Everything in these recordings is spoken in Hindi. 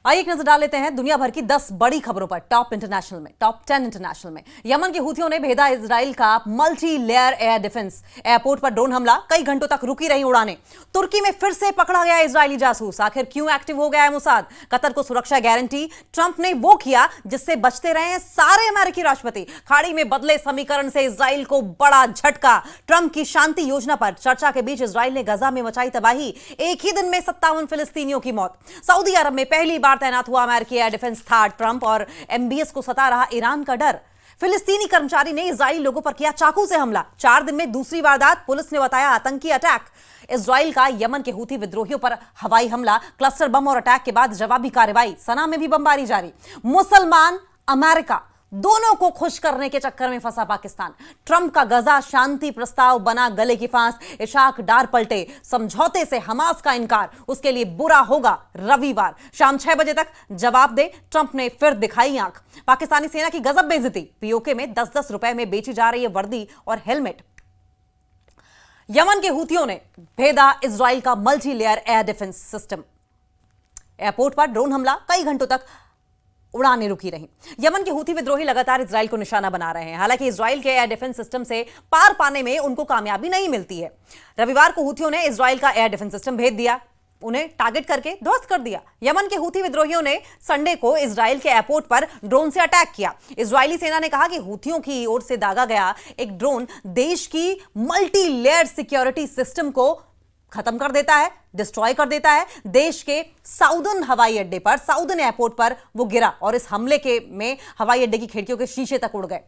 आइए एक नजर डाल लेते हैं दुनिया भर की 10 बड़ी खबरों पर। टॉप 10 इंटरनेशनल में यमन के हूथियों ने भेदा इजराइल का multi layer air defence. Airport पर ड्रोन हमला, कई घंटों तक रुकी रही उड़ानें। तुर्की में फिर से पकड़ा गया इजरायली जासूस। आखिर क्यों एक्टिव हो गया है मोसाद? कतर को सुरक्षा गारंटी। ट्रंप ने वो किया जिससे बचते रहे हैं सारे अमेरिकी राष्ट्रपति। खाड़ी में बदले समीकरण से इजराइल को बड़ा झटका। ट्रंप की शांति योजना पर चर्चा के बीच इजराइल ने गजा में मचाई तबाही। एक ही दिन में 57 फिलिस्तीनियों की मौत। सऊदी अरब में पहली बार तैनात हुआ अमेरिकी एयर डिफेंस था। ट्रंप और एमबीएस को सता रहा ईरान का डर। फिलिस्तीनी कर्मचारी ने इजरायली लोगों पर किया चाकू से हमला। 4 दिन में दूसरी वारदात, पुलिस ने बताया आतंकी अटैक। इजराइल का यमन के हूथी विद्रोहियों पर हवाई हमला, क्लस्टर बम और अटैक के बाद जवाबी कार्रवाई। सना में भी बमबारी जारी। मुसलमान अमेरिका दोनों को खुश करने के चक्कर में फंसा पाकिस्तान। ट्रंप का गजा शांति प्रस्ताव बना गले की फांस। इशाक डार पलटे। समझौते से हमास का इनकार, उसके लिए बुरा होगा रविवार शाम 6 बजे तक जवाब दे। ट्रंप ने फिर दिखाई आंख। पाकिस्तानी सेना की गजब बेइज्जती। पीओके में 10-10 रुपए में बेची जा रही है वर्दी और हेलमेट। यमन के हूथियों ने भेदा इजराइल का multi layer air defence system. Airport पर ड्रोन हमला, कई घंटों तक उड़ानें रुकी रहीं। यमन के हूथी विद्रोही लगातार इजराइल को निशाना बना रहे हैं। हालांकि इजराइल के एयर डिफेंस सिस्टम से पार पाने में उनको कामयाबी नहीं मिलती है। रविवार को हूथियों ने इजराइल का एयर डिफेंस सिस्टम भेज दिया, उन्हें टारगेट करके ध्वस्त कर दिया। यमन के हूथी विद्रोहियों ने संडे को इजराइल के एयरपोर्ट पर ड्रोन से अटैक किया। इजरायली सेना ने कहा कि हूथियों की ओर से दागा गया एक ड्रोन देश की मल्टी लेयर सिक्योरिटी सिस्टम को खत्म कर देता है, डिस्ट्रॉय कर देता है। देश के साउदर्न हवाई अड्डे पर, साउदर्न एयरपोर्ट पर वो गिरा और इस हमले के में हवाई अड्डे की खिड़कियों के शीशे तक उड़ गए।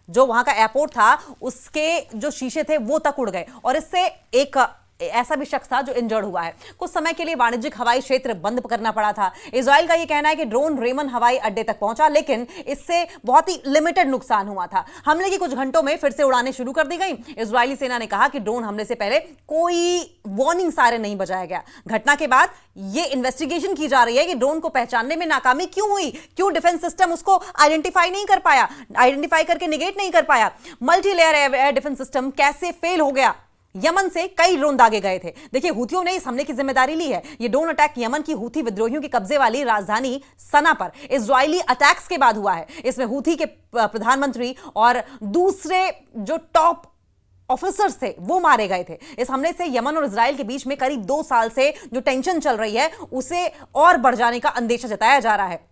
जो वहां का एयरपोर्ट था उसके जो शीशे थे वो तक उड़ गए और इससे एक ऐसा भी शख्स था जो इंजर्ड हुआ है। कुछ समय के लिए वाणिज्यिक हवाई क्षेत्र बंद करना पड़ा था। इजराइल का यह कहना है कि ड्रोन रेमन हवाई अड्डे तक पहुंचा, लेकिन इससे बहुत ही लिमिटेड नुकसान हुआ था। हमले की कुछ घंटों में फिर से उड़ानें शुरू कर दी गई। इजरायली सेना ने कहा कि ड्रोन हमले से पहले कोई वार्निंग सायरन नहीं बजाया गया। घटना के बाद यह इन्वेस्टिगेशन की जा रही है कि ड्रोन को पहचानने में नाकामी क्यों हुई, क्यों डिफेंस सिस्टम उसको आइडेंटिफाई नहीं कर पाया, आइडेंटिफाई करके निगेट नहीं कर पाया। Multi layer air defence system कैसे फेल हो गया? यमन से कई ड्रोन दागे गए थे। देखिए, हूथियों ने इस हमले की जिम्मेदारी ली है। यह ड्रोन अटैक यमन की हूथी विद्रोहियों के कब्जे वाली राजधानी सना पर इजरायली अटैक्स के बाद हुआ है। इसमें हूथी के प्रधानमंत्री और दूसरे जो टॉप ऑफिसर्स थे वो मारे गए थे। इस हमले से यमन और इजराइल के बीच में करीब 2 साल से जो टेंशन चल रही है उसे और बढ़ जाने का अंदेशा जताया जा रहा है।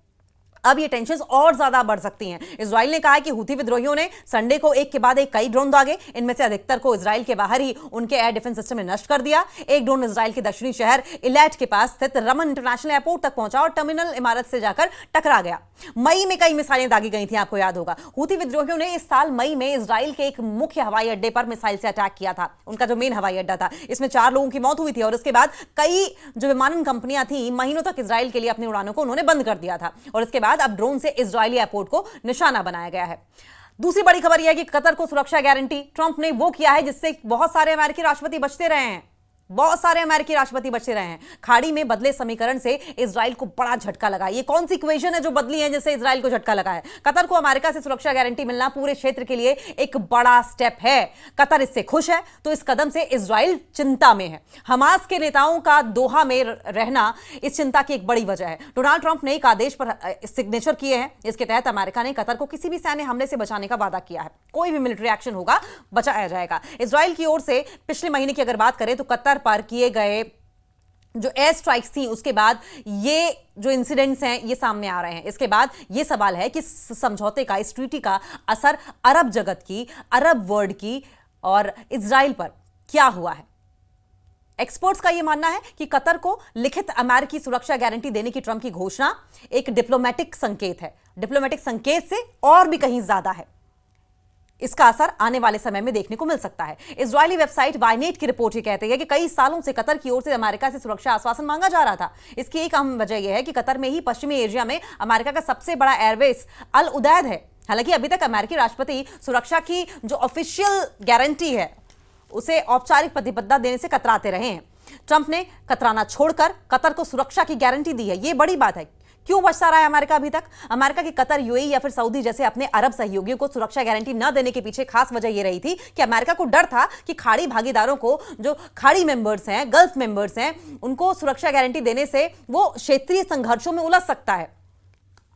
अब ये टेंशन्स और ज्यादा बढ़ सकती हैं। इजराइल ने कहा है कि हूथी विद्रोहियों ने संडे को एक के बाद एक कई ड्रोन दागे। इनमें से अधिकतर को इजराइल के बाहर ही उनके एयर डिफेंस सिस्टम ने नष्ट कर दिया। एक ड्रोन इजराइल के दक्षिणी शहर इलैट के पास स्थित रमन इंटरनेशनल एयरपोर्ट तक पहुंचा और टर्मिनल इमारत से जाकर टकरा गया। मई में कई मिसाइलें दागी गई थी, आपको याद होगा। हूथी विद्रोहियों ने इस साल मई में इजराइल के एक मुख्य हवाई अड्डे पर मिसाइल से अटैक किया था। उनका जो मेन हवाई अड्डा था, इसमें 4 लोगों की मौत हुई थी और इसके बाद कई जो विमानन कंपनियां थी महीनों तक इजराइल के लिए अपनी उड़ानों को उन्होंने बंद कर दिया था और इसके बाद अब ड्रोन से इजरायली एयरपोर्ट को निशाना बनाया गया है। दूसरी बड़ी खबर यह है कि कतर को सुरक्षा गारंटी। ट्रंप ने वो किया है जिससे बहुत सारे अमेरिकी राष्ट्रपति बचते रहे हैं। खाड़ी में बदले समीकरण से इजराइल को बड़ा झटका लगा। ये कौन सी इक्वेशन है जो बदली है जिससे इजराइल को झटका लगा है? कतर को अमेरिका से सुरक्षा गारंटी मिलना पूरे क्षेत्र के लिए एक बड़ा स्टेप है। कतर इससे खुश है तो इस कदम से इजराइल चिंता में है। हमास के नेताओं का दोहा में रहना इस चिंता की एक बड़ी वजह है। डोनाल्ड ट्रंप ने एक आदेश पर सिग्नेचर किए हैं। इसके तहत अमेरिका ने कतर को किसी भी सैन्य हमले से बचाने का वादा किया है। कोई भी मिलिट्री एक्शन होगा बचाया जाएगा। इजराइल की ओर से पिछले महीने की अगर बात करें तो कतर पर किए गए जो एयर स्ट्राइक्स थी उसके बाद ये जो इंसिडेंट्स हैं ये सामने आ रहे हैं। इसके बाद ये सवाल है कि समझौते का, इस ट्रीटी का असर अरब जगत की, अरब वर्ल्ड की और इजराइल पर क्या हुआ है। एक्सपर्ट्स का यह मानना है कि कतर को लिखित अमेरिकी सुरक्षा गारंटी देने की ट्रंप की घोषणा एक डिप्लोमेटिक संकेत है। डिप्लोमेटिक संकेत से और भी कहीं ज्यादा है। इसका असर आने वाले समय में देखने को मिल सकता है। इजरायली वेबसाइट वाइनेट की रिपोर्ट ये कहती है कि कई सालों से कतर की ओर से अमेरिका से सुरक्षा आश्वासन मांगा जा रहा था। इसकी एक अहम वजह यह है कि कतर में ही पश्चिमी एशिया में अमेरिका का सबसे बड़ा एयरबेस अल उदैद है। हालांकि अभी तक अमेरिकी राष्ट्रपति सुरक्षा की जो ऑफिशियल गारंटी है उसे औपचारिक प्रतिबद्धता देने से कतराते रहे हैं। ट्रंप ने कतराना छोड़कर कतर को सुरक्षा की गारंटी दी है। यह बड़ी बात है क्यों बचता रहा है अमेरिका अभी तक? अमेरिका के कतर, यूएई या फिर सऊदी जैसे अपने अरब सहयोगियों को सुरक्षा गारंटी न देने के पीछे खास वजह यह रही थी कि अमेरिका को डर था कि खाड़ी भागीदारों को, जो खाड़ी मेंबर्स हैं, गल्फ मेंबर्स हैं, उनको सुरक्षा गारंटी देने से वो क्षेत्रीय संघर्षों में उलझ सकता है,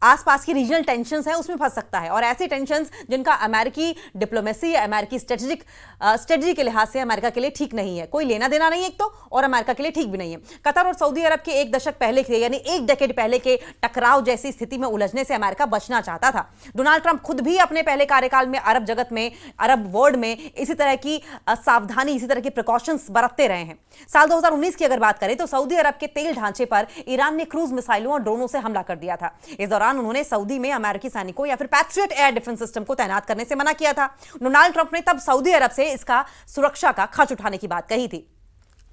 आसपास की रीजनल टेंशंस हैं उसमें फंस सकता है। और ऐसी टेंशंस जिनका अमेरिकी डिप्लोमेसी या अमेरिकी स्ट्रेटजी के लिहाज से अमेरिका के लिए ठीक नहीं है, कोई लेना देना नहीं एक तो, और अमेरिका के लिए ठीक भी नहीं है। कतर और सऊदी अरब के एक दशक पहले के, यानी एक डेकेड पहले के टकराव जैसी स्थिति में उलझने से अमेरिका बचना चाहता था। डोनाल्ड ट्रंप खुद भी अपने पहले कार्यकाल में अरब जगत में, अरब वर्ल्ड में इसी तरह की सावधानी, इसी तरह के प्रिकॉशंस बरतते रहे हैं। साल 2019 की अगर बात करें तो सऊदी अरब के तेल ढांचे पर ईरान ने क्रूज मिसाइलों और ड्रोनों से हमला कर दिया था। इस दौरान उन्होंने सऊदी में अमेरिकी सैनिकों या फिर पैट्रियट एयर डिफेंस सिस्टम को तैनात करने से मना किया था। डोनाल्ड ट्रंप ने तब सऊदी अरब से इसका सुरक्षा का खर्च उठाने की बात कही थी।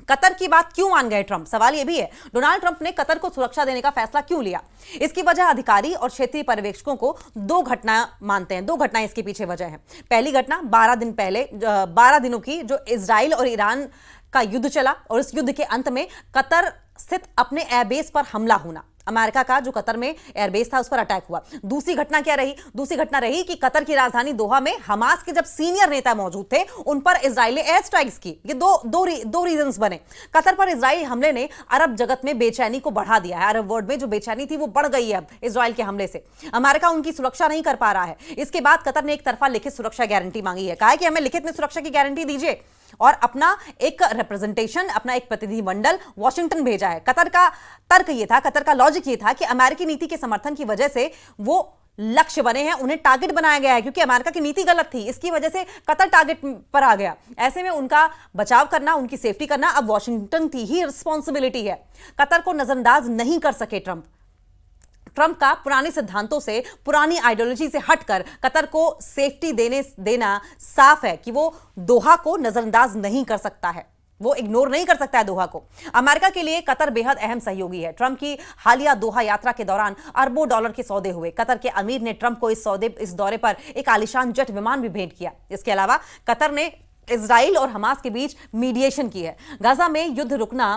कतर की बात क्यों मान गए ट्रंप? सवाल यह भी है, डोनाल्ड ट्रंप ने कतर को सुरक्षा देने का फैसला क्यों लिया? इसकी वजह अधिकारी और क्षेत्रीय पर्यवेक्षकों को दो घटना मानते हैं, दो घटनाएं इसके पीछे वजह है। पहली घटना 12 दिनों की जो इजराइल और ईरान का युद्ध चला, और इस युद्ध के अंत में कतर स्थित अपने एयरबेस पर हमला होना, अमेरिका का जो कतर में एयरबेस था उस पर अटैक हुआ। दूसरी घटना क्या रही? दूसरी घटना रही कि कतर की राजधानी दोहा में हमास के जब सीनियर नेता मौजूद थे उन पर इजराइल ने एयर स्ट्राइक्स की। ये दो रीजंस बने। कतर पर इजराइल हमले ने अरब जगत में बेचैनी को बढ़ा दिया है। अरब वर्ल्ड में जो बेचैनी थी वो बढ़ गई है अब इजराइल के हमले से। अमेरिका उनकी सुरक्षा नहीं कर पा रहा है। इसके बाद कतर ने एक तरफा लिखित सुरक्षा गारंटी मांगी है, कहा है कि हमें लिखित में सुरक्षा की गारंटी दीजिए, और अपना एक रिप्रेजेंटेशन, अपना एक प्रतिनिधिमंडल वॉशिंगटन भेजा है। कतर का तर्क यह था, कतर का लॉजिक यह था कि अमेरिकी नीति के समर्थन की वजह से वो लक्ष्य बने हैं, उन्हें टारगेट बनाया गया है, क्योंकि अमेरिका की नीति गलत थी, इसकी वजह से कतर टारगेट पर आ गया। ऐसे में उनका बचाव करना, उनकी सेफ्टी करना अब वॉशिंगटन की ही रिस्पॉन्सिबिलिटी है। कतर को नजरअंदाज नहीं कर सके ट्रंप का पुराने सिद्धांतों से, पुरानी आइडियोलॉजी से हटकर कतर को सेफ्टी देना साफ है कि वो दोहा को नजरअंदाज नहीं कर सकता है, वो इग्नोर नहीं कर सकता है दोहा को। अमेरिका के लिए कतर बेहद अहम सहयोगी है। ट्रंप की हालिया दोहा यात्रा के दौरान अरबों डॉलर के सौदे हुए। कतर के अमीर ने ट्रंप को इस दौरे पर एक आलीशान जेट विमान भी भेंट किया। इसके अलावा कतर ने इजराइल और हमास के बीच मीडिएशन की है। गाजा में युद्ध रुकना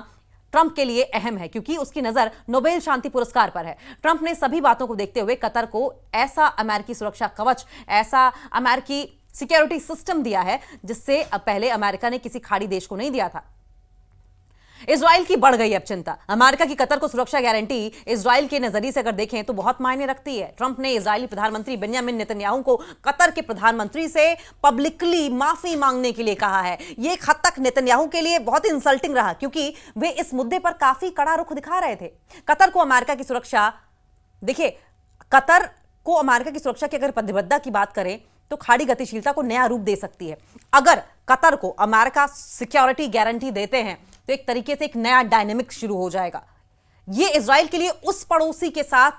ट्रंप के लिए अहम है क्योंकि उसकी नजर नोबेल शांति पुरस्कार पर है। ट्रंप ने सभी बातों को देखते हुए कतर को ऐसा अमेरिकी सुरक्षा कवच, ऐसा अमेरिकी सिक्योरिटी सिस्टम दिया है जिससे पहले अमेरिका ने किसी खाड़ी देश को नहीं दिया था। इजराइल की बढ़ गई अब चिंता। अमेरिका की कतर को सुरक्षा गारंटी इजराइल के नजरिए से अगर देखें तो बहुत मायने रखती है। ट्रंप ने इजरायली प्रधानमंत्री बेंजामिन नेतन्याहू को कतर के प्रधानमंत्री से पब्लिकली माफी मांगने के लिए कहा है। यह एक हद तक नेतन्याहू के लिए बहुत इंसल्टिंग रहा क्योंकि वे इस मुद्दे पर काफी कड़ा रुख दिखा रहे थे। कतर को अमेरिका की सुरक्षा, देखिए, कतर को अमेरिका की सुरक्षा की अगर प्रतिबद्धता की बात करें तो खाड़ी गतिशीलता को नया रूप दे सकती है। अगर कतर को अमेरिका सिक्योरिटी गारंटी देते हैं तो एक तरीके से एक नया डायनेमिक शुरू हो जाएगा। यह इजराइल के लिए उस पड़ोसी के साथ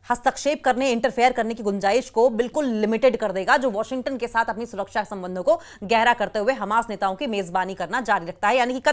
हस्तक्षेप करने, इंटरफेयर करने की गुंजाइश को बिल्कुल लिमिटेड कर देगा जो वॉशिंगटन के साथ अपनी सुरक्षा संबंधों को गहरा करते हुए हमास नेताओं की मेजबानी करना जारी रखता है। यानी कि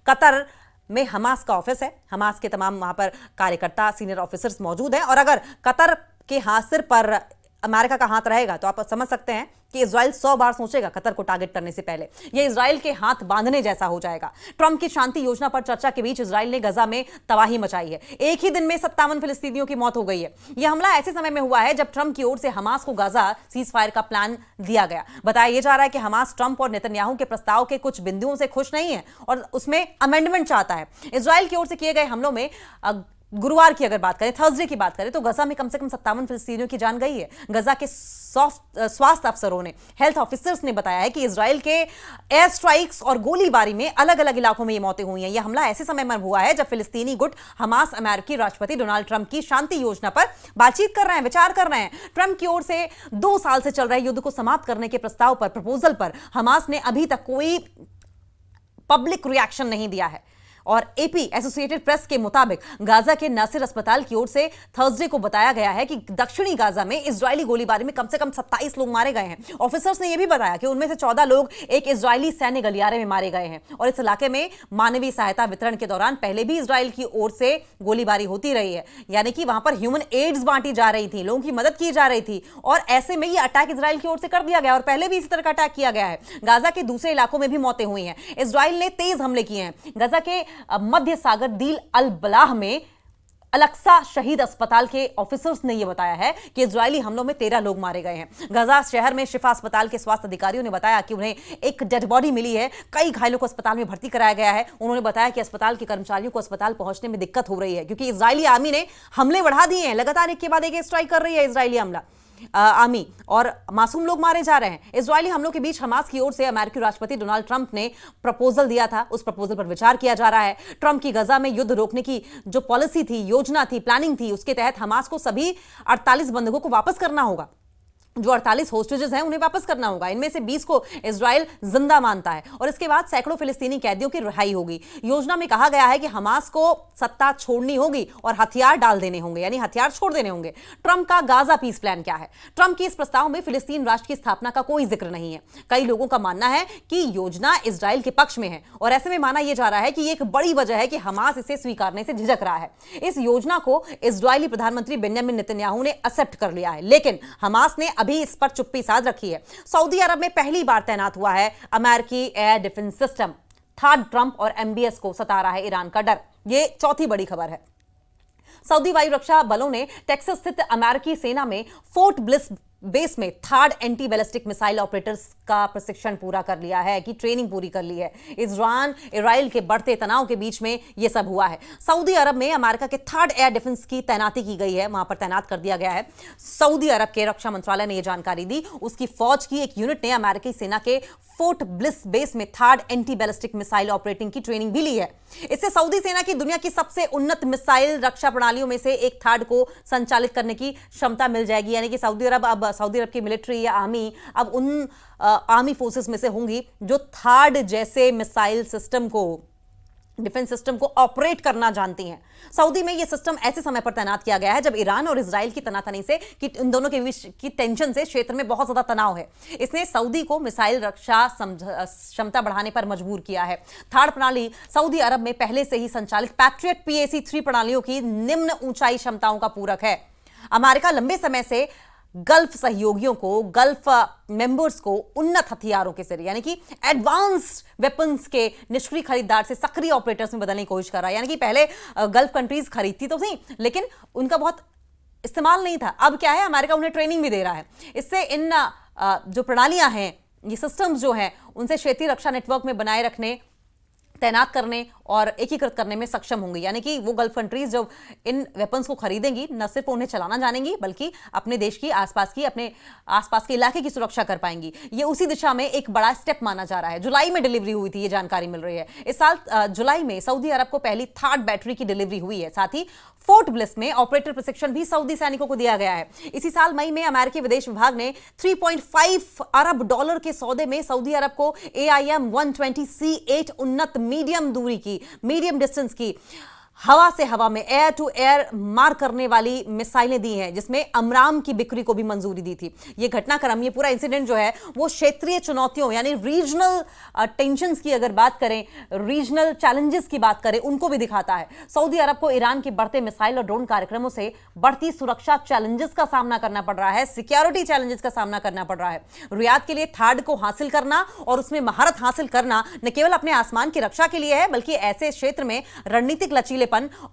कतर में हमास का ऑफिस है, हमास के तमाम वहां पर कार्यकर्ता, सीनियर ऑफिसर्स मौजूद हैं, और अगर कतर के सिर पर अमेरिका का हाथ रहेगा तो आप समझ सकते हैं कि इजराइल 100 बार सोचेगा कतर को टारगेट करने से पहले। यह इजराइल के हाथ बांधने जैसा हो जाएगा। ट्रंप की शांति योजना पर चर्चा के बीच इजराइल ने गजा में तबाही मचाई है। एक ही दिन में 57 फिलिस्तीनियों की मौत हो गई है। यह हमला ऐसे समय में हुआ है जब ट्रंप की ओर से हमास को गाजा सीज फायर का प्लान दिया गया। बताया यह जा रहा है कि हमास ट्रंप और नेतन्याहू के प्रस्ताव के कुछ बिंदुओं से खुश नहीं है और उसमें अमेंडमेंट चाहता है। इजराइल की ओर से किए गए हमलों में गुरुवार की अगर बात करें, थर्सडे की बात करें, तो गजा में कम से कम 57 फिलिस्तीनियों की जान गई है। गजा के स्वास्थ्य अफसरों ने, हेल्थ ऑफिसर्स ने बताया है कि इजराइल के एयर स्ट्राइक्स और गोलीबारी में अलग अलग इलाकों में ये मौतें हुई हैं। यह हमला ऐसे समय में हुआ है जब फिलिस्तीनी गुट हमास अमेरिकी राष्ट्रपति डोनाल्ड ट्रंप की शांति योजना पर बातचीत कर रहे हैं, विचार कर रहे हैं। ट्रंप की ओर से 2 साल से चल रहे युद्ध को समाप्त करने के प्रस्ताव पर, प्रपोजल पर हमास ने अभी तक कोई पब्लिक रिएक्शन नहीं दिया है। और एपी, एसोसिएटेड प्रेस के मुताबिक गाजा के नासिर अस्पताल की ओर से थर्सडे को बताया गया है कि दक्षिणी गाजा में इजरायली गोलीबारी में कम से कम 27 लोग मारे गए हैं। ऑफिसर्स ने यह भी बताया कि उनमें से 14 लोग एक इजरायली सैन्य गलियारे में मारे गए हैं। और इस इलाके में मानवीय सहायता वितरण के दौरान पहले भी इजराइल की ओर से गोलीबारी होती रही है, यानी कि वहां पर ह्यूमन एड्स बांटी जा रही थी, लोगों की मदद की जा रही थी, और ऐसे में यह अटैक इजराइल की ओर से कर दिया गया। और पहले भी इसी तरह का अटैक किया गया है। गाजा के दूसरे इलाकों में भी मौतें हुई हैं। इजराइल ने तेज हमले किए हैं। गाजा के मध्य सागर दील अल बलाह में अलक्सा शहीद अस्पताल के ऑफिसर्स ने यह बताया है कि इजरायली हमलों में 13 लोग मारे गए हैं। गाजा शहर में शिफा अस्पताल के स्वास्थ्य अधिकारियों ने बताया कि उन्हें एक डेड बॉडी मिली है। कई घायलों को अस्पताल में भर्ती कराया गया है। उन्होंने बताया कि अस्पताल के कर्मचारियों को अस्पताल पहुंचने में दिक्कत हो रही है क्योंकि इजरायली आर्मी ने हमले बढ़ा दिए हैं। लगातार एक के बाद एक स्ट्राइक कर रही है इजरायली आर्मी और मासूम लोग मारे जा रहे हैं। इजरायली हमलों के बीच हमास की ओर से अमेरिकी राष्ट्रपति डोनाल्ड ट्रंप ने प्रपोजल दिया था। उस प्रपोजल पर विचार किया जा रहा है। ट्रंप की गजा में युद्ध रोकने की जो पॉलिसी थी, योजना थी, प्लानिंग थी, उसके तहत हमास को सभी 48 बंधकों को वापस करना होगा। जो 48 होस्टेजेस हैं उन्हें वापस करना होगा। इनमें से 20 को इजराइल जिंदा मानता है और इसके बाद सैकड़ों फिलिस्तीनी कैदियों की रिहाई होगी। योजना में कहा गया है कि हमास को सत्ता छोड़नी होगी और हथियार डाल देने होंगे, यानी हथियार छोड़ देने होंगे। ट्रंप का गाजा पीस प्लान क्या है? ट्रंप की इस प्रस्ताव में फिलिस्तीन राष्ट्र की स्थापना का कोई जिक्र नहीं है। कई लोगों का मानना है कि योजना इजराइल के पक्ष में है और ऐसे में माना यह जा रहा है कि एक बड़ी वजह है कि हमास इसे स्वीकारने से झिझक रहा है। इस योजना को इजरायली प्रधानमंत्री बेंजामिन नेतन्याहू ने एक्सेप्ट कर लिया है, लेकिन हमास ने अभी इस पर चुप्पी साध रखी है। सऊदी अरब में पहली बार तैनात हुआ है अमेरिकी air defence system. Third Trump और एमबीएस को सता रहा है ईरान का डर। यह चौथी बड़ी खबर है। सऊदी वायु रक्षा बलों ने टेक्सास स्थित अमेरिकी सेना में फोर्ट ब्लिस बेस में third anti ballistic missile operators का प्रशिक्षण पूरा कर लिया है, कि ट्रेनिंग पूरी कर ली है। इजराइल के बढ़ते तनाव के बीच में यह सब हुआ है। सऊदी अरब में अमेरिका के थर्ड एयर डिफेंस की तैनाती की गई है, वहां पर तैनात कर दिया गया है। सऊदी अरब के रक्षा मंत्रालय ने यह जानकारी दी। उसकी फौज की एक यूनिट ने अमेरिकी सेना के फोर्ट ब्लिस बेस में third anti ballistic missile operating की ट्रेनिंग भी ली है। इससे सऊदी सेना की दुनिया की सबसे उन्नत मिसाइल रक्षा प्रणालियों में से एक थर्ड को संचालित करने की क्षमता मिल जाएगी, यानी कि सऊदी अरब की मिलिट्री या आर्मी अब उन आर्मी फोर्सेस में से होंगी जो थर्ड जैसे मिसाइल सिस्टम को, डिफेंस सिस्टम को ऑपरेट करना जानती हैं। सऊदी में यह सिस्टम ऐसे समय पर तैनात किया गया है जब ईरान और इजराइल की तनातनी से, कि इन दोनों के बीच की टेंशन से क्षेत्र में बहुत ज्यादा तनाव है। इसने सऊदी को मिसाइल रक्षा क्षमता बढ़ाने पर मजबूर किया है। थर्ड प्रणाली सऊदी अरब में पहले से ही संचालित पैट्रियट PAC-3 प्रणालियों की निम्न ऊंचाई क्षमताओं का पूरक है। अमेरिका लंबे समय से गल्फ सहयोगियों को, गल्फ मेंबर्स को उन्नत हथियारों के जरिए, यानी कि एडवांस्ड वेपन्स के निष्क्रिय खरीदार से सक्रिय ऑपरेटर्स में बदलने की कोशिश कर रहा है। यानी कि पहले गल्फ कंट्रीज खरीदती तो थी लेकिन उनका बहुत इस्तेमाल नहीं था। अब क्या है, अमेरिका उन्हें ट्रेनिंग भी दे रहा है। इससे इन जो प्रणालियां हैं, ये सिस्टम्स जो हैं, उनसे क्षेत्रीय रक्षा नेटवर्क में बनाए रखने, तैनात करने और एकीकृत करने में सक्षम होंगी। यानी कि वो गल्फ कंट्रीज जब इन वेपन्स को खरीदेंगी, न सिर्फ उन्हें चलाना जानेंगी बल्कि अपने देश की अपने आसपास के इलाके की सुरक्षा कर पाएंगी। ये उसी दिशा में एक बड़ा स्टेप माना जा रहा है। जुलाई में डिलीवरी हुई थी, ये जानकारी मिल रही है। इस साल जुलाई में सऊदी अरब को पहली थर्ड बैटरी की डिलीवरी हुई है। साथ ही फोर्ट ब्लिस में ऑपरेटर प्रशिक्षण भी सऊदी सैनिकों को दिया गया है। इसी साल मई में अमेरिकी विदेश विभाग ने $3.5 अरब के सौदे में सऊदी अरब को AIM-120C8 उन्नत मीडियम डिस्टेंस की हवा से हवा में, एयर टू एयर मार करने वाली मिसाइलें दी हैं, जिसमें अमराम की बिक्री को भी मंजूरी दी थी। यह घटनाक्रम, ये पूरा इंसिडेंट जो है वो क्षेत्रीय चुनौतियों यानी रीजनल टेंशंस की अगर बात करें, रीजनल चैलेंजेस की बात करें, उनको भी दिखाता है। सऊदी अरब को ईरान के बढ़ते मिसाइल और ड्रोन कार्यक्रमों से बढ़ती सुरक्षा चैलेंजेस का सामना करना पड़ रहा है, सिक्योरिटी चैलेंजेस का सामना करना पड़ रहा है। रियाद के लिए थर्ड को हासिल करना और उसमें महारत हासिल करना न केवल अपने आसमान की रक्षा के लिए है बल्कि ऐसे क्षेत्र में रणनीतिक लचीले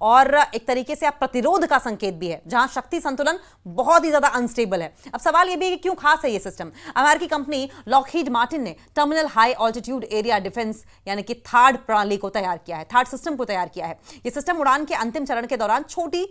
और एक तरीके से आप प्रतिरोध का संकेत भी है जहां शक्ति संतुलन बहुत ही ज्यादा अनस्टेबल है। अब सवाल यह भी है कि क्यों खास है यह सिस्टम। अमेरिकी कंपनी लॉकहीड मार्टिन ने terminal high altitude area defence यानी कि थर्ड प्रणाली को तैयार किया है, थर्ड सिस्टम को तैयार किया है। यह सिस्टम उड़ान के अंतिम चरण के दौरान छोटी,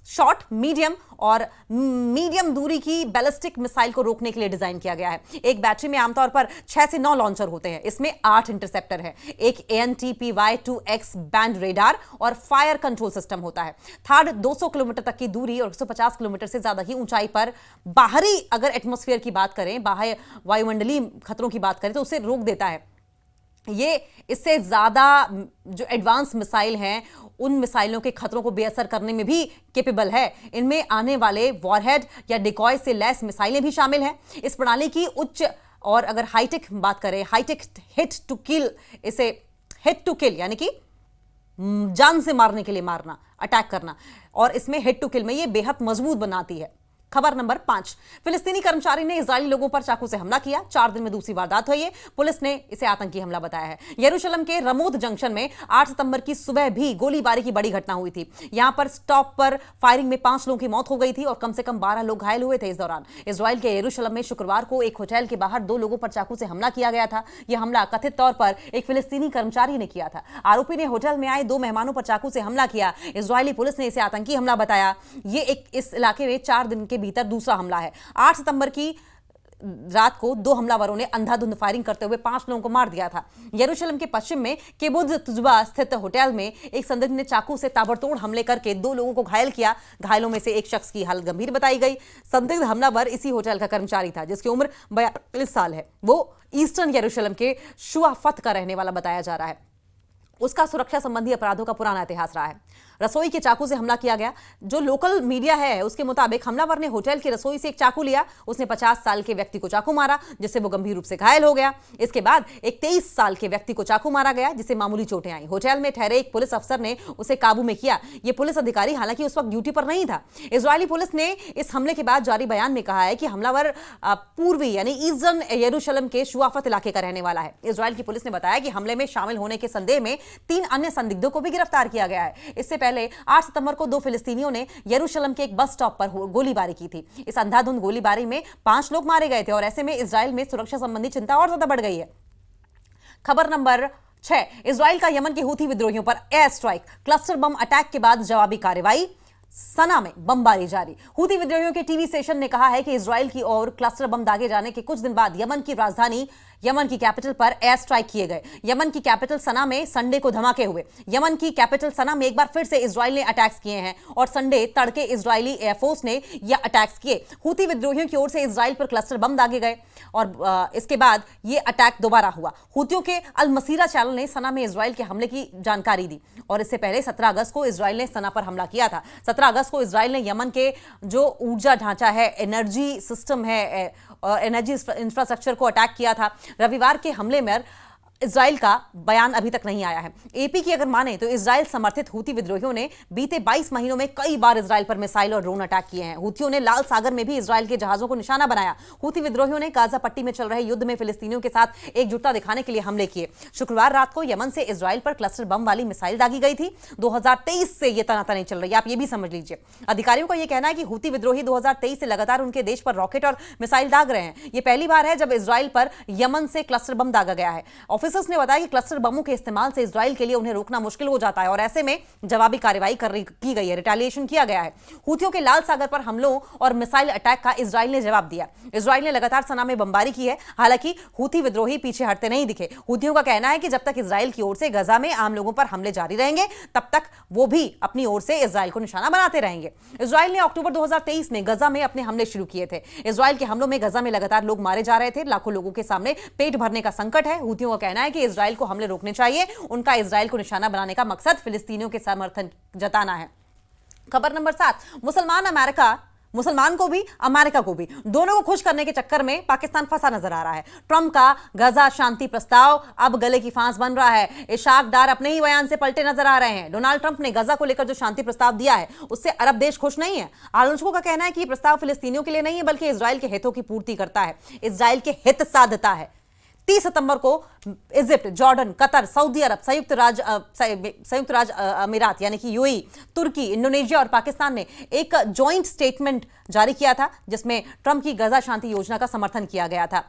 शॉर्ट, मीडियम और मीडियम दूरी की बैलिस्टिक मिसाइल को रोकने के लिए डिजाइन किया गया है। एक बैटरी में आमतौर पर 6 से 9 लॉन्चर होते हैं। इसमें 8 इंटरसेप्टर है, एक ANTPY-2X बैंड रेडार और फायर कंट्रोल सिस्टम होता है। थर्ड 200 किलोमीटर तक की दूरी और 150 किलोमीटर से ज्यादा की ऊंचाई पर बाहरी अगर एटमॉस्फेयर की बात करें, बाहर वायुमंडलीय खतरों की बात करें तो उसे रोक देता है। ये इससे ज्यादा जो एडवांस मिसाइल हैं उन मिसाइलों के खतरों को बेअसर करने में भी कैपेबल है। इनमें आने वाले वॉरहेड या डिकॉय से लैस मिसाइलें भी शामिल हैं। इस प्रणाली की उच्च और अगर हाईटेक बात करें, हाईटेक हिट टू किल, इसे हिट टू किल यानी कि जान से मारने के लिए मारना, अटैक करना, और इसमें हिट टू किल में ये बेहद मजबूत बनाती है। खबर नंबर 5, फिलिस्तीनी कर्मचारी ने इजरायली लोगों पर चाकू से हमला किया। 4 दिन में दूसरी वारदात हुई है। पुलिस ने इसे आतंकी हमला बताया है। यरूशलेम के रमोद जंक्शन में 8 सितंबर की सुबह भी गोलीबारी की बड़ी घटना हुई थी। यहां पर स्टॉप पर फायरिंग में 5 लोगों की मौत हो गई थी और कम से कम 12 लोग घायल हुए थे। इस दौरान इजरायल के यरूशलेम में शुक्रवार को एक होटल के बाहर 2 लोगों पर चाकू से हमला किया गया था। यह हमला कथित तौर पर एक फिलिस्तीनी कर्मचारी ने किया था। आरोपी ने होटल में आए 2 मेहमानों पर चाकू से हमला किया। इजरायली पुलिस ने इसे आतंकी हमला बताया। यह इस इलाके में 4 दिन के भीतर दूसरा हमला है। 8 सितंबर की रात को 2 हमलावरों ने अंधाधुंध फायरिंग करते हुए 5 लोगों को मार दिया था। यरूशलेम के पश्चिम में किबुत्ज तुजबा स्थित होटल में एक संदिग्ध ने चाकू से ताबड़तोड़ हमले करके 2 लोगों को घायल किया। घायलों में से एक शख्स की हालत गंभीर बताई गई। संदिग्ध हमलावर इसी होटल का कर्मचारी था, जिसकी उम्र 42 साल है। वो ईस्टर्न यरूशलेम के शुआफत का रहने वाला बताया जा रहा है। उसका सुरक्षा संबंधी अपराधों का पुराना इतिहास रहा है। रसोई के चाकू से हमला किया गया। जो लोकल मीडिया है उसके मुताबिक हमलावर ने होटल की रसोई से एक चाकू लिया। उसने 50 साल के व्यक्ति को चाकू मारा, जिससे वो गंभीर रूप से घायल हो गया। इसके बाद एक 23 साल के व्यक्ति को चाकू मारा गया, जिससे मामूली चोटें आई। होटल में ठहरे एक पुलिस अफसर ने उसे काबू में किया। ये पुलिस अधिकारी हालांकि उस वक्त ड्यूटी पर नहीं था। इजरायली पुलिस ने इस हमले के बाद जारी बयान में कहा है कि हमलावर पूर्वी यानी ईस्टर्न यरूशलेम के शुआफत इलाके का रहने वाला है। इजरायल की पुलिस ने बताया कि हमले में शामिल होने के संदेह में 3 अन्य संदिग्धों को भी गिरफ्तार किया गया है। इससे पहले 8 सितंबर को 2 फिलिस्तीनियों ने यरूशलेम के एक बस स्टॉप पर गोलीबारी की थी। इस अंधाधुंध गोलीबारी में 5 लोग मारे गए थे और ऐसे में इजरायल में सुरक्षा संबंधी चिंता और ज्यादा बढ़ गई है। खबर नंबर 6, इजरायल का यमन के हूथी विद्रोहियों पर air strike. Cluster bomb attack के बाद जवाबी कार्रवाई। सना में बमबारी जारी। हूथी विद्रोहियों के टीवी स्टेशन ने कहा है कि इजरायल की ओर क्लस्टर बम दागे जाने के कुछ दिन बाद यमन की राजधानी यमन की कैपिटल पर एयर स्ट्राइक किए गए। यमन की कैपिटल सना में संडे को धमाके हुए। यमन की कैपिटल सना में एक बार फिर से इजरायल ने अटैक्स किए हैं और संडे तड़के इजरायली एयरफोर्स ने यह अटैक्स किए। हूथी विद्रोहियों की ओर से इजरायल पर क्लस्टर बम दागे गए और इसके बाद यह अटैक दोबारा हुआ। हूथियों के अल मसीरा चैनल ने सना में इजरायल के हमले की जानकारी दी और इससे पहले 17 अगस्त को इजरायल ने सना पर हमला किया था। 17 अगस्त को इजरायल ने यमन के जो ऊर्जा ढांचा है, एनर्जी सिस्टम है और एनर्जी इंफ्रास्ट्रक्चर को अटैक किया था। रविवार के हमले में इजरायल का बयान अभी तक नहीं आया है। एपी की अगर माने तो इजरायल समर्थित हूथी विद्रोहियों ने बीते 22 महीनों में कई बार इजरायल पर मिसाइल और ड्रोन अटैक किए हैं। हूथियों ने लाल सागर में भी इजरायल के जहाजों को निशाना बनाया। हूथी विद्रोहियों ने गाजा पट्टी में चल रहे युद्ध में फिलिस्तीनियों के साथ एकजुटता दिखाने के लिए हमले किए। शुक्रवार रात को यमन से इजरायल पर क्लस्टर बम वाली मिसाइल दागी गई थी। 2023 से यह तनातनी चल रही है, आप ये भी समझ लीजिए। अधिकारियों का यह कहना है कि हूथी विद्रोही 2023 से लगातार उनके देश पर रॉकेट और मिसाइल दाग रहे हैं। यह पहली बार है जब इजरायल पर यमन से क्लस्टर बम दागा गया है। ऑफिसर्स ने बताया कि क्लस्टर बमों के इस्तेमाल से इजरायल के लिए उन्हें रोकना मुश्किल हो जाता है और ऐसे में जवाबी कार्रवाई की गई है, रिटेलिएशन किया गया है। हूथियों के लाल सागर पर हमलों और मिसाइल अटैक का इजरायल ने जवाब दिया। इजरायल ने लगातार सना में बमबारी की है। हालांकि हूथी विद्रोही पीछे हटते नहीं दिखे। हूथियों का कहना है कि जब तक इजरायल की ओर से गजा में आम लोगों पर हमले जारी रहेंगे तब तक वो भी अपनी ओर से इजरायल को निशाना बनाते रहेंगे। इजरायल ने अक्टूबर 2023 में गजा में अपने हमले शुरू किए थे। इजरायल के हमलों में गजा में लगातार लोग मारे जा रहे थे। लाखों लोगों के सामने पेट भरने का संकट है। हूथियों का कहना है कि इजरायल को हमले रोकने चाहिए। उनका इजरायल को निशाना बनाने का मकसद फिलिस्तीनियों के समर्थन जताना है। खबर नंबर 7, मुसलमान को भी अमेरिका को भी दोनों को खुश करने के चक्कर में पाकिस्तान फंसा नजर आ रहा है। ट्रंप का गजा शांति प्रस्ताव अब गले की फांस बन रहा है। इशाक डार अपने ही बयान से पलटे नजर आ रहे हैं। डोनाल्ड ट्रंप ने गजा को लेकर जो शांति प्रस्ताव दिया है उससे अरब देश खुश नहीं है। आलोचकों का कहना है कि यह प्रस्ताव फिलिस्तीनियों के लिए नहीं है बल्कि इजरायल के हितों की पूर्ति करता है, इजरायल के हित साधता है। 30 सितंबर को इजिप्ट, जॉर्डन, कतर, सऊदी अरब, संयुक्त राज्य अमीरात यानी कि यूएई, तुर्की, इंडोनेशिया और पाकिस्तान ने एक जॉइंट स्टेटमेंट जारी किया था जिसमें ट्रंप की गजा शांति योजना का समर्थन किया गया था।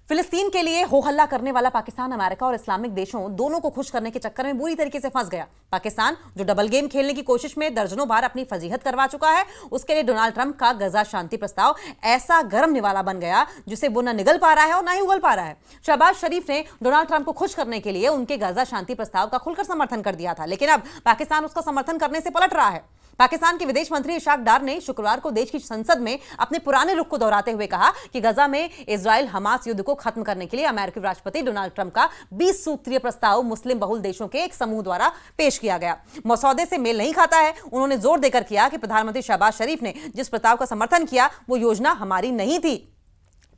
फिलिस्तीन के लिए हो हल्ला करने वाला पाकिस्तान अमेरिका और इस्लामिक देशों दोनों को खुश करने के चक्कर में बुरी तरीके से फंस गया। पाकिस्तान जो डबल गेम खेलने की कोशिश में दर्जनों बार अपनी फजीहत करवा चुका है, उसके लिए डोनाल्ड ट्रंप का गजा शांति प्रस्ताव ऐसा गर्म निवाला बन गया जिसे वो न निगल पा रहा है और न ही उगल पा रहा है। शहबाज शरीफ ने डोनाल्ड ट्रंप को खुश करने के लिए उनके गजा शांति प्रस्ताव का खुलकर समर्थन कर दिया था, लेकिन अब पाकिस्तान उसका समर्थन करने से पलट रहा है। पाकिस्तान के विदेश मंत्री इशाक डार ने शुक्रवार को देश की संसद में अपने पुराने रुख को दोहराते हुए कहा कि गजा में इजराइल हमास युद्ध को खत्म करने के लिए अमेरिकी राष्ट्रपति डोनाल्ड ट्रंप का 20 सूत्रीय प्रस्ताव मुस्लिम बहुल देशों के एक समूह द्वारा पेश किया गया मसौदे से मेल नहीं खाता है। उन्होंने जोर देकर किया कि प्रधानमंत्री शहबाज शरीफ ने जिस प्रस्ताव का समर्थन किया वो योजना हमारी नहीं थी।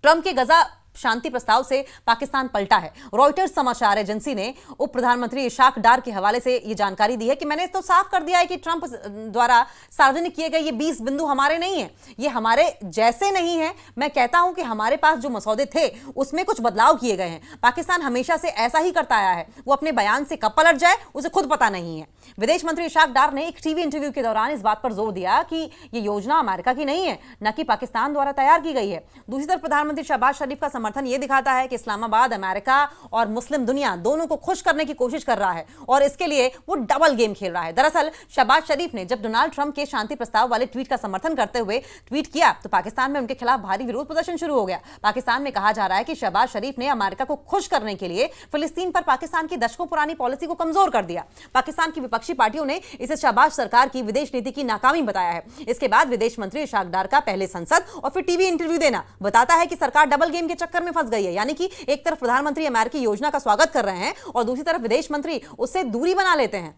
ट्रंप के गजा शांति प्रस्ताव से पाकिस्तान पलटा है। रॉयटर्स समाचार एजेंसी ने उप प्रधानमंत्री इशाक डार के हवाले से यह जानकारी दी है कि मैंने तो साफ कर दिया है कि ट्रंप द्वारा सार्वजनिक किए गए ये 20 बिंदु हमारे नहीं है, ये हमारे जैसे नहीं है। मैं कहता हूं कि हमारे पास जो मसौदे थे उसमें कुछ बदलाव किए गए हैं। पाकिस्तान हमेशा से ऐसा ही करता आया है, वो अपने बयान से कब पलट जाए उसे खुद पता नहीं है। विदेश मंत्री इशाक डार ने एक टीवी इंटरव्यू के दौरान इस बात पर जोर दिया कि यह योजना अमेरिका की नहीं है, न कि पाकिस्तान द्वारा तैयार की गई है। दूसरी तरफ प्रधानमंत्री शहबाज शरीफ का समर्थन यह दिखाता है कि इस्लामाबाद अमेरिका और मुस्लिम दुनिया दोनों को खुश करने की कोशिश कर रहा है और इसके लिए वो डबल गेम खेल रहा है। दरअसल शहबाज शरीफ ने जब डोनाल्ड ट्रंप के शांति प्रस्ताव वाले ट्वीट का समर्थन करते हुए ट्वीट किया तो पाकिस्तान में उनके खिलाफ भारी विरोध प्रदर्शन शुरू हो गया। पाकिस्तान में कहा जा रहा है कि शहबाज शरीफ ने अमेरिका को खुश करने के लिए फिलिस्तीन पर पाकिस्तान की दशकों पुरानी पॉलिसी को कमजोर कर दिया। पाकिस्तान की विपक्षी पार्टियों ने इसे शहबाज सरकार की विदेश नीति की नाकामी बताया है। इसके बाद विदेश मंत्री इशाक डार का पहले संसद और फिर टीवी इंटरव्यू देना बताता है कि सरकार डबल गेम के चक्कर में फंस गई है। यानी कि एक तरफ प्रधानमंत्री अमेरिकी योजना का स्वागत कर रहे हैं और दूसरी तरफ विदेश मंत्री उससे दूरी बना लेते हैं।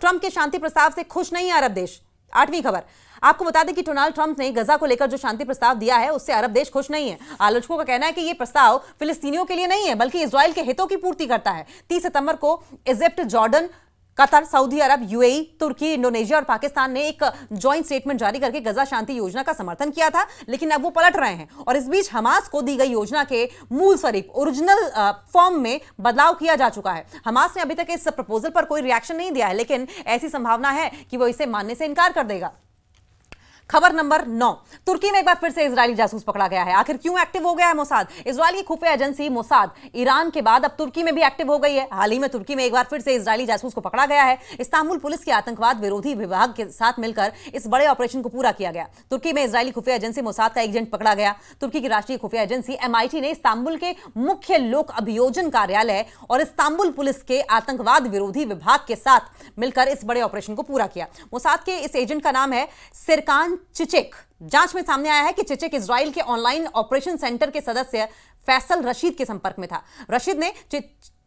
ट्रंप के शांति प्रस्ताव से खुश नहीं है अरब देश। 8वीं खबर आपको बता दें कि डोनाल्ड ट्रंप ने गजा को लेकर जो शांति प्रस्ताव दिया है उससे अरब देश खुश नहीं है। आलोचकों का कहना है कि यह प्रस्ताव फिलिस्तीनियों के लिए नहीं है बल्कि इजराइल के हितों की पूर्ति करता है। 30 सितंबर को इजिप्ट, जॉर्डन, कतर, सऊदी अरब, यूएई, तुर्की, इंडोनेशिया और पाकिस्तान ने एक जॉइंट स्टेटमेंट जारी करके गजा शांति योजना का समर्थन किया था, लेकिन अब वो पलट रहे हैं और इस बीच हमास को दी गई योजना के मूल स्वरूप ओरिजिनल फॉर्म में बदलाव किया जा चुका है। हमास ने अभी तक इस प्रपोजल पर कोई रिएक्शन नहीं दिया है, लेकिन ऐसी संभावना है कि वो इसे मानने से इनकार कर देगा। खबर नंबर 9, तुर्की में एक बार फिर से इजरायली जासूस पकड़ा गया है। आखिर क्यों एक्टिव हो गया है मोसाद? इजरायल की खुफिया एजेंसी मोसाद ईरान के बाद अब तुर्की में भी एक्टिव हो गई है। हाल ही में तुर्की में एक बार फिर से इजरायली जासूस को पकड़ा गया है। इस्तांबुल पुलिस के आतंकवाद विरोधी विभाग के साथ मिलकर इस बड़े ऑपरेशन को पूरा किया गया। तुर्की में इजरायली खुफिया एजेंसी मोसाद का एजेंट पकड़ा गया। तुर्की की राष्ट्रीय खुफिया एजेंसी MIT ने इस्तांबुल के मुख्य लोक अभियोजन कार्यालय और इस्तांबुल पुलिस के आतंकवाद विरोधी विभाग के साथ मिलकर इस बड़े ऑपरेशन को पूरा किया। मोसाद के इस एजेंट का नाम है सिरकान चिचेक। जांच में सामने आया है कि चिचेक इजराइल के ऑनलाइन ऑपरेशन सेंटर के सदस्य फैसल रशीद के संपर्क में था। रशीद ने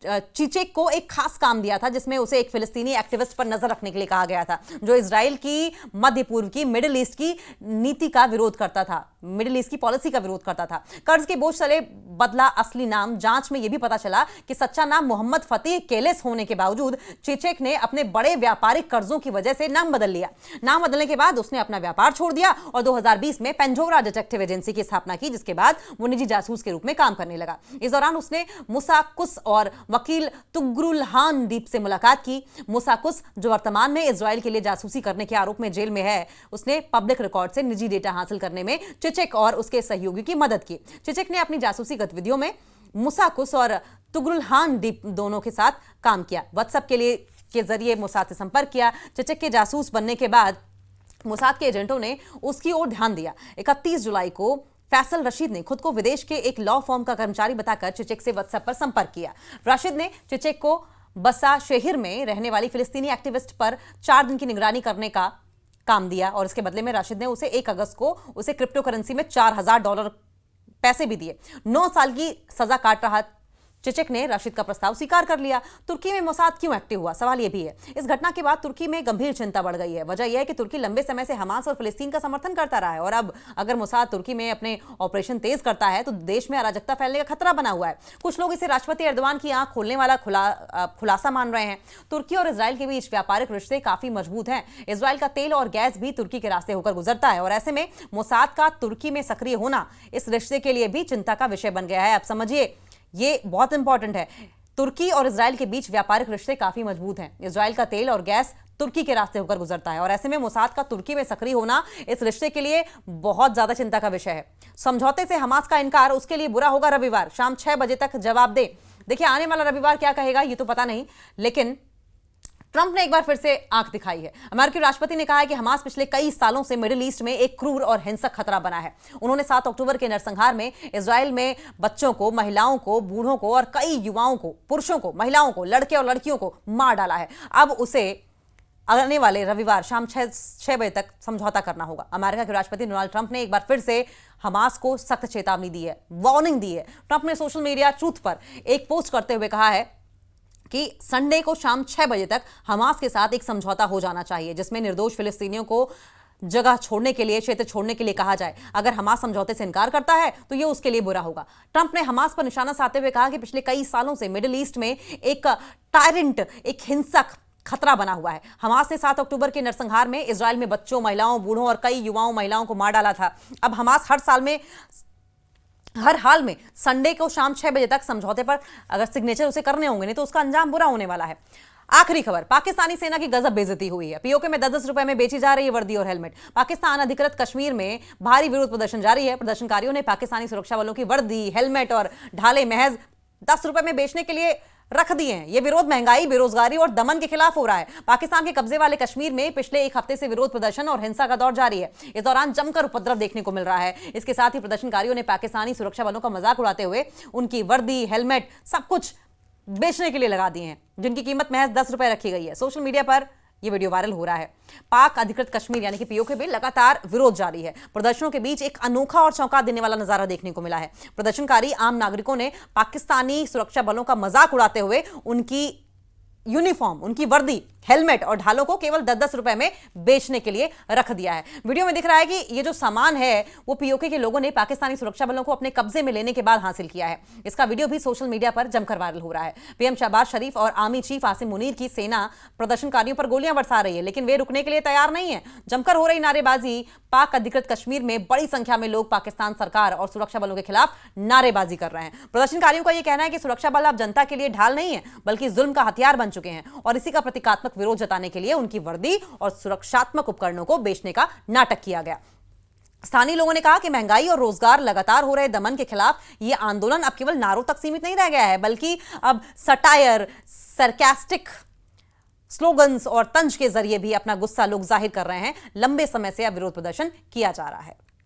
चिचेक को एक खास काम दिया था जिसमें उसे एक फिलिस्तीनी एक्टिविस्ट पर नजर रखने के लिए कहा गया था जो इजराइल की मध्य पूर्व की मिडिल ईस्ट की नीति का विरोध करता था, मिडिल ईस्ट की पॉलिसी का विरोध करता था। कर्ज के बोझ तले बदला असली नाम। जांच में यह भी पता चला कि सच्चा नाम मोहम्मद फतेह केलेस होने के बावजूद चिचेक ने अपने बड़े व्यापारिक कर्जों की वजह से नाम बदल लिया। नाम बदलने के बाद उसने अपना व्यापार छोड़ दिया और 2020 में पेंजोरा डिटेक्टिव एजेंसी की स्थापना की, जिसके बाद वो निजी जासूस के रूप में काम करने लगा। इस दौरान उसने मुसाकुस और वकील तुगरुलहान दीप से मुलाकात की। मुसाकुस, जो वर्तमान में इजराइल के लिए जासूसी करने के आरोप में जेल में है, उसने पब्लिक रिकॉर्ड से निजी डेटा हासिल करने में चिचेक और उसके सहयोगी की मदद की। चिचेक ने अपनी जासूसी गतिविधियों में मुसाकुस और तुगरुलहान दीप दोनों के साथ काम किया। व्हाट्सएप के जरिए मोसाद से संपर्क किया। चिचेक के जासूस बनने के बाद मोसाद के एजेंटों ने उसकी ओर ध्यान दिया। 31 जुलाई को फैसल रशीद ने खुद को विदेश के एक लॉ फर्म का कर्मचारी बताकर चिचेक से व्हाट्सएप पर संपर्क किया। राशिद ने चिचेक को बसा शहर में रहने वाली फिलिस्तीनी एक्टिविस्ट पर 4 दिन की निगरानी करने का काम दिया और इसके बदले में राशिद ने उसे 1 अगस्त को उसे क्रिप्टो करेंसी में $4000 पैसे भी दिए। 9 साल की सजा काट रहा चिचेक ने राशिद का प्रस्ताव स्वीकार कर लिया। तुर्की में मोसाद क्यों एक्टिव हुआ, सवाल यह भी है। इस घटना के बाद तुर्की में गंभीर चिंता बढ़ गई है। वजह यह है कि तुर्की लंबे समय से हमास और फिलिस्तीन का समर्थन करता रहा है और अब अगर मोसाद तुर्की में अपने ऑपरेशन तेज करता है तो देश में अराजकता फैलने का खतरा बना हुआ है। कुछ लोग इसे राष्ट्रपति एर्दोआन की आंख खोलने वाला खुलासा मान रहे हैं। तुर्की और इजराइल के बीच व्यापारिक रिश्ते काफी मजबूत हैं। इजराइल का तेल और गैस भी तुर्की के रास्ते होकर गुजरता है और ऐसे में मोसाद का तुर्की में सक्रिय होना इस रिश्ते के लिए भी चिंता का विषय बन गया है। अब समझिए, ये बहुत इंपॉर्टेंट है। तुर्की और इजराइल के बीच व्यापारिक रिश्ते काफी मजबूत हैं। इजराइल का तेल और गैस तुर्की के रास्ते होकर गुजरता है और ऐसे में मोसाद का तुर्की में सक्रिय होना इस रिश्ते के लिए बहुत ज्यादा चिंता का विषय है। समझौते से हमास का इनकार उसके लिए बुरा होगा। रविवार शाम 6 बजे तक जवाब दे। देखिए, आने वाला रविवार क्या कहेगा ये तो पता नहीं, लेकिन ट्रंप ने एक बार फिर से आंख दिखाई है। अमेरिकी राष्ट्रपति ने कहा है कि हमास पिछले कई सालों से मिडिल ईस्ट में एक क्रूर और हिंसक खतरा बना है। उन्होंने 7 अक्टूबर के नरसंहार में इजराइल में बच्चों को, महिलाओं को, बूढ़ों को और कई युवाओं को, पुरुषों को, महिलाओं को, लड़के और लड़कियों को मार डाला है। अब उसे आने वाले रविवार शाम 6 बजे तक समझौता करना होगा। अमेरिका के राष्ट्रपति डोनाल्ड ट्रंप ने एक बार फिर से हमास को सख्त चेतावनी दी है, वार्निंग दी है। ट्रंप ने सोशल मीडिया ट्रूथ पर एक पोस्ट करते हुए कहा है कि संडे को शाम 6 बजे तक हमास के साथ एक समझौता हो जाना चाहिए जिसमें निर्दोष फिलिस्तीनियों को जगह छोड़ने के लिए, क्षेत्र छोड़ने के लिए कहा जाए। अगर हमास समझौते से इनकार करता है तो यह उसके लिए बुरा होगा। ट्रंप ने हमास पर निशाना साधते हुए कहा कि पिछले कई सालों से मिडिल ईस्ट में एक टायरेंट, एक हिंसक खतरा बना हुआ है। हमास ने 7 अक्टूबर के नरसंहार में इजराइल में बच्चों, महिलाओं, बूढ़ों और कई युवाओं, महिलाओं को मार डाला था। अब हमास हर हाल में संडे को शाम 6 बजे तक समझौते पर अगर सिग्नेचर उसे करने होंगे, नहीं तो उसका अंजाम बुरा होने वाला है। आखिरी खबर, पाकिस्तानी सेना की गजब बेइज्जती हुई है। पीओके में 10-10 रुपए में बेची जा रही है वर्दी और हेलमेट। पाकिस्तान अधिकृत कश्मीर में भारी विरोध प्रदर्शन जारी है। प्रदर्शनकारियों ने पाकिस्तानी सुरक्षा बलों की वर्दी, हेलमेट और ढाले महज 10 रुपए में बेचने के लिए रख दिए हैं। यह विरोध महंगाई, बेरोजगारी और दमन के खिलाफ हो रहा है। पाकिस्तान के कब्जे वाले कश्मीर में पिछले एक हफ्ते से विरोध प्रदर्शन और हिंसा का दौर जारी है। इस दौरान जमकर उपद्रव देखने को मिल रहा है। इसके साथ ही प्रदर्शनकारियों ने पाकिस्तानी सुरक्षा बलों का मजाक उड़ाते हुए उनकी वर्दी, हेलमेट सब कुछ बेचने के लिए लगा दिए हैं, जिनकी कीमत महज 10 रुपए रखी गई है। सोशल मीडिया पर यह वीडियो वायरल हो रहा है। पाक अधिकृत कश्मीर यानी कि पीओके में लगातार विरोध जारी है। प्रदर्शनों के बीच एक अनोखा और चौंका देने वाला नजारा देखने को मिला है। प्रदर्शनकारी आम नागरिकों ने पाकिस्तानी सुरक्षा बलों का मजाक उड़ाते हुए उनकी यूनिफॉर्म, उनकी वर्दी, हेलमेट और ढालों को केवल 10-10 रुपए में बेचने के लिए रख दिया है। वीडियो में दिख रहा है कि ये जो सामान है वो पीओके के लोगों ने पाकिस्तानी सुरक्षा बलों को अपने कब्जे में लेने के बाद हासिल किया है। इसका वीडियो भी सोशल मीडिया पर जमकर वायरल हो रहा है। पीएम शहबाज शरीफ और आर्मी चीफ आसिम मुनीर की सेना प्रदर्शनकारियों पर गोलियां बरसा रही है, लेकिन वे रुकने के लिए तैयार नहीं है। जमकर हो रही नारेबाजी, पाक अधिकृत कश्मीर में बड़ी संख्या में लोग पाकिस्तान सरकार और सुरक्षा बलों के खिलाफ नारेबाजी कर रहे हैं। प्रदर्शनकारियों का यह कहना है कि सुरक्षा बल अब जनता के लिए ढाल नहीं है, बल्कि जुल्म का हथियार बन चुके हैं और इसी का प्रतीकात्मक विरोध जताने के लिए उनकी वर्दी और सुरक्षात्मक उपकरणों को बेचने का नाटक किया गया। स्थानीय लोगों ने कहा कि महंगाई और रोजगार लगातार हो रहे दमन के खिलाफ यह आंदोलन अब केवल नारों तक सीमित नहीं रह गया है, बल्कि अब सटायर, सरकास्टिक स्लोगन्स और तंज के जरिए भी अपना गुस्सा लोग जाहिर कर रहे हैं। लंबे समय से अब विरोध प्रदर्शन किया जा रहा है।